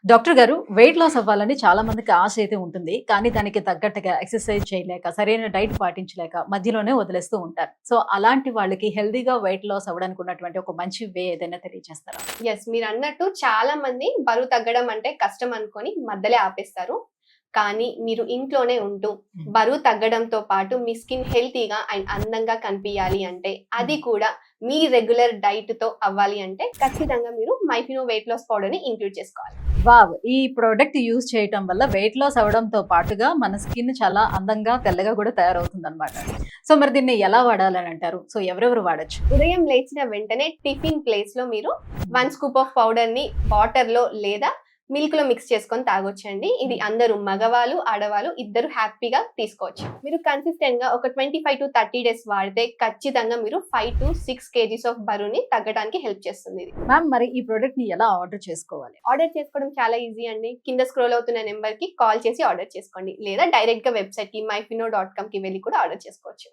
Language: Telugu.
డాక్టర్ గారు వెయిట్ లాస్ అవ్వాలని చాలా మందికి ఆశ అయితే ఉంటుంది. కానీ దానికి తగ్గట్టుగా ఎక్సర్సైజ్ చేయలేక, సరైన డైట్ పాటించలేక మధ్యలోనే వదిలేస్తూ ఉంటారు. సో, అలాంటి వాళ్ళకి హెల్తీగా వెయిట్ లాస్ అవ్వడానికి ఉన్నటువంటి ఒక మంచి వే ఏదైనా తెలియజేస్తారా? మీరన్నట్టు చాలా మంది బరువు తగ్గడం అంటే కష్టం అనుకొని మధ్యలో ఆపేస్తారు. కానీ మీరు ఇంట్లోనే ఉంటూ బరువు తగ్గడంతో పాటు మీ స్కిన్ హెల్తీగా అండ్ అందంగా కనిపియాలి అంటే, అది కూడా మీ రెగ్యులర్ డైట్ తో అవ్వాలి అంటే ఖచ్చితంగా మీరు మైఫినో వెయిట్ లాస్ పౌడర్ ని ఇంక్లూడ్ చేసుకోవాలి. వావ్! ఈ ప్రొడక్ట్ యూజ్ చేయటం వల్ల వెయిట్ లాస్ అవ్వడంతో పాటుగా మన స్కిన్ చాలా అందంగా, తెల్లగా కూడా తయారవుతుందన్నమాట. సో, మరి దీన్ని ఎలా వాడాలని అంటారు? సో, ఎవరెవరు వాడొచ్చు? ఉదయం లేచిన వెంటనే టిఫిన్ ప్లేస్ లో మీరు 1 స్కూప్ ఆఫ్ పౌడర్ ని వాటర్ లో లేదా మిల్క్ లో మిక్స్ చేసుకొని తాగొచ్చండి. ఇది అందరూ మగవాళ్ళు ఆడవాళ్ళు ఇద్దరు హ్యాపీగా తీసుకోవచ్చు. మీరు కన్సిస్టెంట్ గా ఒక 25 to 30 డేస్ వాడితే ఖచ్చితంగా మీరు 5 to 6 kgs ఆఫ్ బరువుని తగ్గడానికి హెల్ప్ చేస్తుంది ఇది. మ్యామ్, మరి ఈ ప్రొడక్ట్ ని ఎలా ఆర్డర్ చేసుకోవాలి? ఆర్డర్ చేసుకోవడం చాలా ఈజీ అండి. కింద స్క్రోల్ అవుతున్న నెంబర్ కి కాల్ చేసి ఆర్డర్ చేసుకోండి, లేదా డైరెక్ట్ గా వెబ్సైట్ కి myfino.com కి వెళ్ళి కూడా ఆర్డర్ చేసుకోవచ్చు.